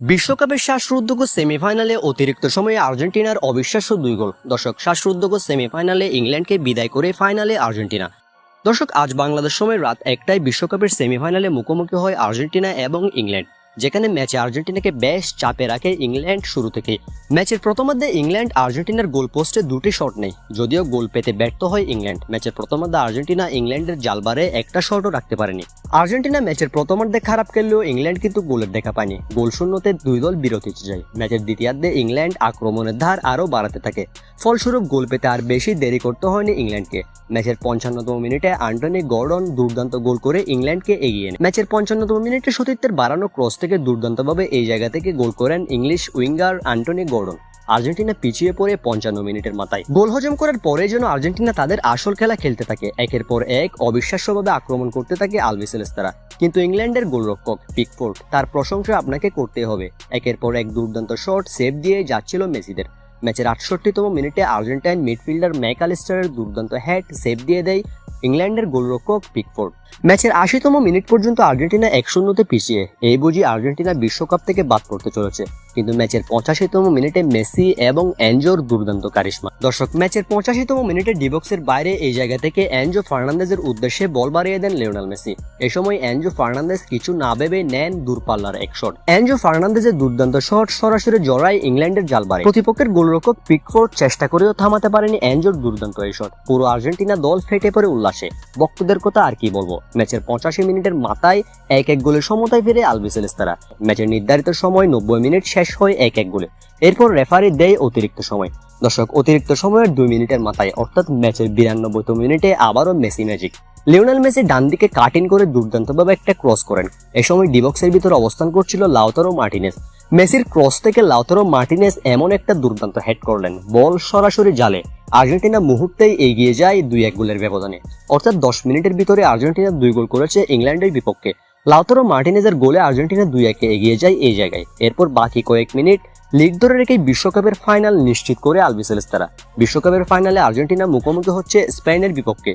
বিশ্বকাপের শ্বাসরুদ্ধকর সেমিফাইনালে অতিরিক্ত সময়ে আর্জেন্টিনার অবিশ্বাস্য 2 গোল। দর্শক, শ্বাসরুদ্ধকর সেমিফাইনালে ইংল্যান্ডকে বিদায় করে ফাইনালে আর্জেন্টিনা। দর্শক, আজ বাংলাদেশ সময় রাত 1টায় বিশ্বকাপের সেমিফাইনালে মুখোমুখি হয় আর্জেন্টিনা এবং ইংল্যান্ড, যেখানে ম্যাচে আর্জেন্টিনাকে বেশ চাপে রাখে ইংল্যান্ড শুরু থেকে। ম্যাচের প্রথমার্ধে ইংল্যান্ড আর্জেন্টিনার গোল পোস্টে 2টি শট নেয়, যদিও গোল পেতে ব্যর্থ হয় ইংল্যান্ড। ম্যাচের প্রথমার্ধে আর্জেন্টিনা ইংল্যান্ডের জালবারে একটা শটও রাখতে পারেনি। আর্জেন্টিনা ম্যাচের প্রথমার্ধে খারাপ খেললেও ইংল্যান্ড কিন্তু গোলের দেখা পায়নি। গোল শূন্যতে 2 দল বিরতিতে যায়। ম্যাচের দ্বিতীয়ার্ধে ইংল্যান্ড আক্রমণের ধার আরও বাড়াতে থাকে, ফলস্বরূপ গোল পেতে আর বেশি দেরি করতে হয়নি ইংল্যান্ডকে। ম্যাচের 55তম মিনিটে অ্যান্টনি গর্ডন দুর্দান্ত গোল করে ইংল্যান্ডকে এগিয়ে নেয়। ম্যাচের 55তম মিনিটে সতীর্থের বাড়ানো ক্রস থেকে দুর্দান্তভাবে এই জায়গা থেকে গোল করেন English winger Anthony Gordon. Argentina পিছিয়ে পড়ে 55 মিনিটের মাথায়। গোল হজম করার পরে যেন আর্জেন্টিনা তাদের আসল খেলা খেলতে থাকে, একের পর এক অবিশ্বাস্যভাবে আক্রমণ করতে থাকে আলবিসেলেস্তারা। কিন্তু ইংল্যান্ডের গোলরক্ষক পিকফোর্ড, তার প্রশংসা আপনাকে করতে হবে। একের পর এক দুর্দান্ত শট সেভ দিয়ে যাচ্ছিল মেসিদের। ম্যাচের 68তম মিনিটে আর্জেন্টাইন মিডফিল্ডার ম্যাকঅ্যালিস্টারের দুর্দান্ত হেড সেভ দিয়ে দেয় ইংল্যান্ডের গোলরক্ষক পিকফোর্ড। ম্যাচের 80তম মিনিট পর্যন্ত আর্জেন্টিনা 1-0 পিছিয়ে। এই বুঝি আর্জেন্টিনা বিশ্বকাপ থেকে বাদ পড়তে চলেছে। কিন্তু ম্যাচের 85তম মিনিটে মেসি এবং এনজোর দুর্দান্ত কারিশমা। দর্শক, ম্যাচের 85তম মিনিটে ডিবক্সের বাইরে এই জায়গা থেকে এনজো ফার্নান্দেজের উদ্দেশ্যে বল বাড়িয়ে দেন লিওনেল মেসি। এই সময় এনজো ফার্নান্দেজ কিছু না ভেবে নেন দূরপাল্লার এক শট। এনজো ফার্নান্দেজের দুর্দান্ত শট সরাসরি জড়ায় ইংল্যান্ডের জালবারে। প্রতিপক্ষের গোলরক্ষক পিকফোর্ড চেষ্টা করেও থামাতে পারেনি এনজোর দুর্দান্ত এই শট। পুরো আর্জেন্টিনা দল ফেটে পড়ে উল্লাসে। ভক্তদের কথা আর কি বলবো। ম্যাচের 85 মিনিটের মাথায় 1-1 গোলের সমতায় ফিরে আলবিসেলেস্তারা। ম্যাচের নির্ধারিত সময় 90 মিনিট শেষ হয় 1-1 গোলে। এরপর রেফারি দেয় অতিরিক্ত সময়। দর্শক, অতিরিক্ত সময়ের 2 মিনিটের মাথায় অর্থাৎ ম্যাচের 92তম মিনিটে আবারও মেসি ম্যাজিক। লিওনেল মেসি ডান দিকে কাট ইন করে দুর্দান্তভাবে একটা ক্রস করেন। এ সময় ডিবক্সের ভিতর অবস্থান করছিল লাউতারো মার্টিনেজ। মেসির ক্রস থেকে লাউতারো মার্টিনেজ এমন একটা দুর্দান্ত হেড করলেন, বল সরাসরি জালে। আর্জেন্টিনা মুহূর্তেই এগিয়ে যায় 2-1 গোলের ব্যবধানে। অর্থাৎ 10 মিনিটের ভিতরে আর্জেন্টিনা 2 গোল করেছে ইংল্যান্ডের বিপক্ষে। লাউতারো মার্টিনেজের গোলে আর্জেন্টিনা 2-1 এগিয়ে যায় এই জায়গায়। এরপর বাকি কয়েক মিনিট লিড ধরে রেখে বিশ্বকাপের ফাইনাল নিশ্চিত করে আলবিসেলেস্তারা। বিশ্বকাপের ফাইনালে আর্জেন্টিনা মুখোমুখি হচ্ছে স্পেনের বিপক্ষে।